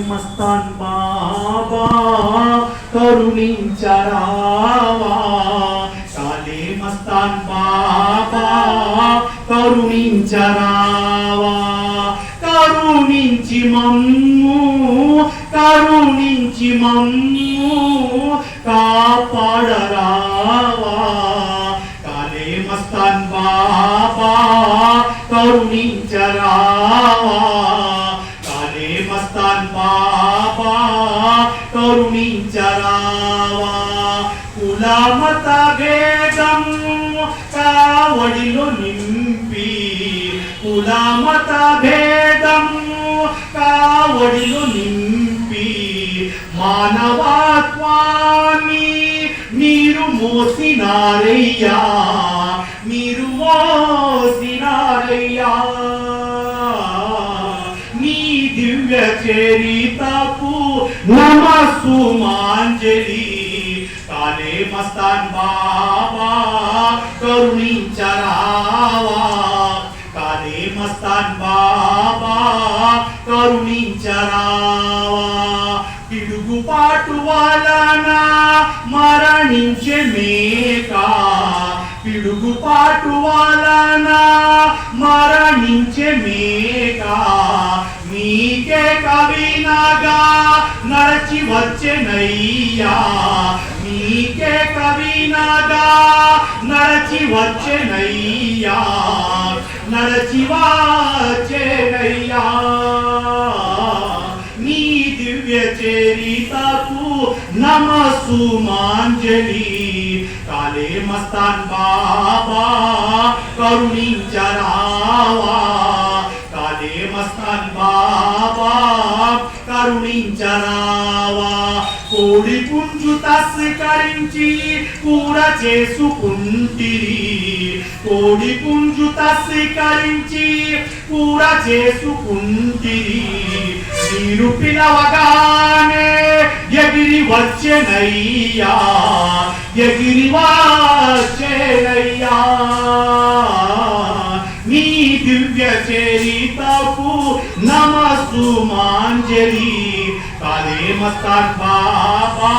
మస్తాన్ బాబా కరుణించరావా, కాలే మస్తాన్ బాబా కరుణించరావా, కరుణించి మమ్ము కరుణించి మమ్ము కాపాడరావా, కాలే మస్తాన్ బాబా కరుణించరావా, కాలే మస్తాన్ బాబా కరుణించరావా. కులమత భేదం కావడిలో నింపి, కులమత భేదం కావడిలో నింపి, మానవత్వాన్ని మీరు మోసినారయ్యా, మీరు మోసినారయ్యా. నీ దివ్య చరితకు నమస్సుమాంజలి, కాలే మస్తాన్ బాబా కరుణించరావా, కాలే మస్తాన్ బాబా కరుణించరావా. పిడుగుపాటు వలన మరణించే మేక, పిడుగుపాటు వలన మరణించే మేక, నీకే కవినగా నడచి వచ్చెనయ్యా, నీకే కవినగా నడచి వచ్చెనయ్యా, నడచి వచ్చెనయ్యా. నీ దివ్య చరితకు నమస్సుమాంజలి, కాలే మస్తాన్ బాబా కరుణించరావా, కాలే మస్తాన్ బాబా కరుణించరావా. కోడి పుంజు తస్కరించి కూర చేసుకుంటిరి, కోడి పుంజు తస్కరించి కూర చేసుకుంటిరి, మీరు పిలవగానే ఎగిరి వచ్చెనయ్యా, ఎగిరి వచ్చెనయ్యా. నీ దివ్య చరితకు నమస్సుమాంజలి, కాలే మస్తాన్ బాబా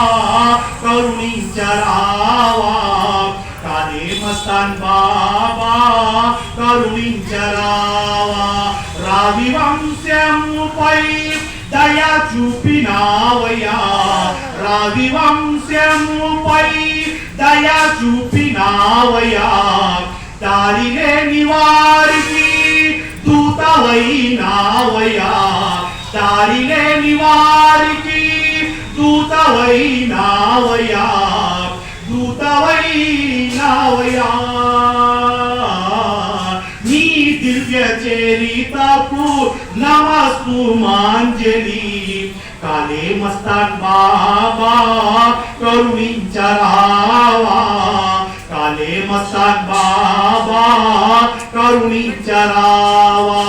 కరుణించరావా, కాలే మస్తాన్ బాబా కరుణించరావా. రావి వంశముపై దయ చూపినావయ్యా, రావి వంశముపై దయ చూపినావయ్యా. దారి లేని వారికి దూతవైనావయ్యా, దారి లేని వారికి దూతవైనావయ్యా, దూతవైనావయ్యా. నీ దివ్య చరితకు నమస్సుమాంజలి, కాలే మస్తాన్ బాబా కరుణించరావా, కాలే మస్తాన్ బాబా కరుణించరావా.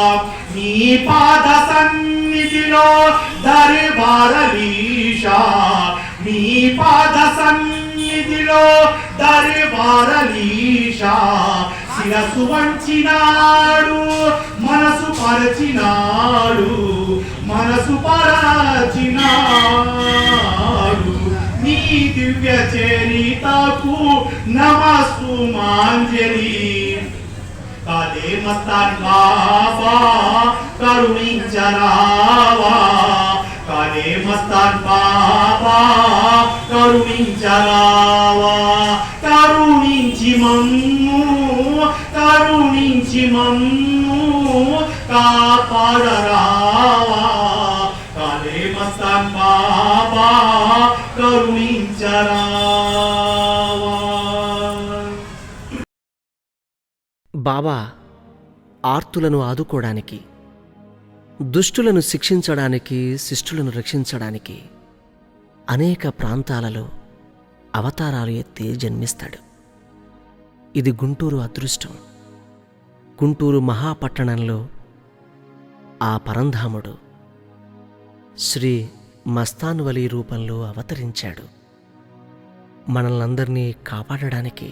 నీ పాద సన్నిధిలో దర్బారలీషా, నీ పాద సన్నిధిలో దర్బారలీషా. శిరసు వంచినాడు మనసు పరచినాడు, మనసు పరచినాడు. నీ దివ్య చరితకు నమస్సుమాంజలి, కాలే మస్తాన్ బాబా కరుణించరావా, కాలే మస్తాన్ బాబా కరుణించరావా. కరుణించి మమ్ము కరుణించి మమ్ము కాపాడరావా, కాలే మస్తాన్ బాబా కరుణించరావా. బాబా ఆర్తులను ఆదుకోవడానికి, దుష్టులను శిక్షించడానికి, శిష్టులను రక్షించడానికి అనేక ప్రాంతాలలో అవతారాలు ఎత్తి జన్మిస్తాడు. ఇది గుంటూరు అదృష్టం. గుంటూరు మహాపట్టణంలో ఆ పరంధాముడు శ్రీ మస్తాన్ వలీ రూపంలో అవతరించాడు. మనల్నందరినీ కాపాడడానికి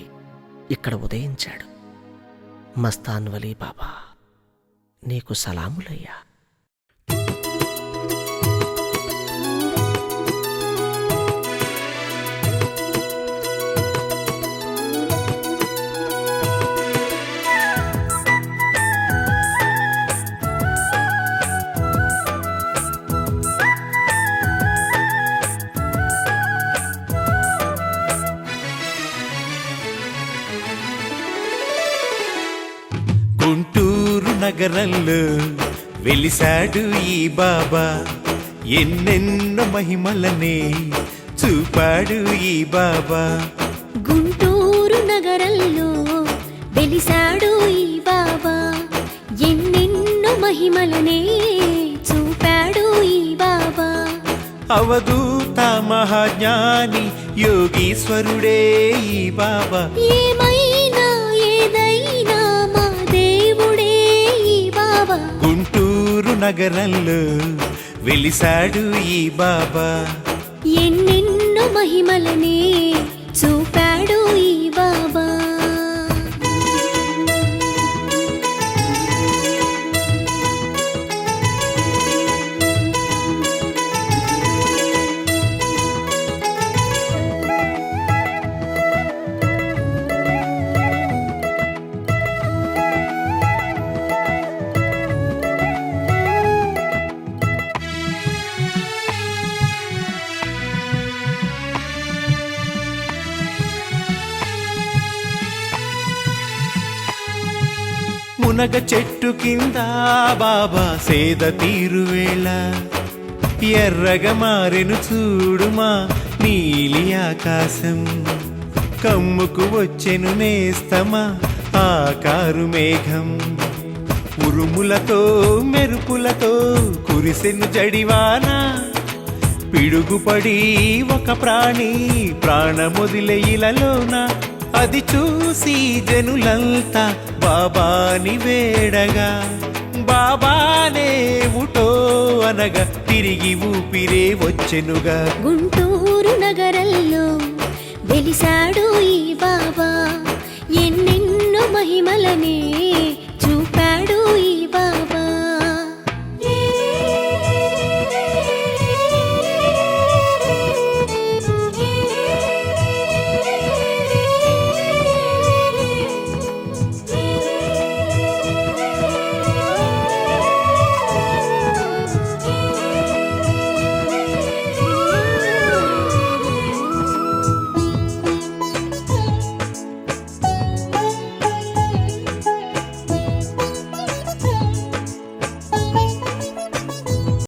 ఇక్కడ ఉదయించాడు. మస్తాన్ వలీ బాబా, నీకు సలాములయ్యా. నగరంలో వెలిసాడు ఈ బాబా, ఎన్నెన్నో మహిమలనే చూపాడు ఈ బాబా. గుంటూరు నగరంలో వెలిసాడు ఈ బాబా, ఎన్నెన్నో మహిమలనే చూపాడు ఈ బాబా. అవధూత మహాజ్ఞాని యోగీశ్వరుడే ఈ బాబా, ఏమైనా ఏదైనా మా దేవుడే ఈ బాబా. గుంటూరు నగరంలో వెలిసాడు ఈ బాబా. ఎన్నెన్నో మహిమలనే చూపాడు ఈ బాబా. మునగ చెట్టు కింద బాబా సేద తీరువేళ, ఎర్రగా మారెను చూడుమా నీలి ఆకాశం. కమ్ముకు వచ్చెను నేస్తమా ఆకారు మేఘం, ఉరుములతో మెరుపులతో కురిసెను జడివాన. పిడుగుపడి ఒక ప్రాణి ప్రాణమొదిలే ఇలలోన, అది చూసి జనులంతా బాబాని వేడగా. బాబానే ఉటో అనగా తిరిగి ఊపిరే వచ్చెనుగా. గుంటూరు నగరంలో వెలిసాడు ఈ బాబా, ఎన్నెన్నో మహిమలనే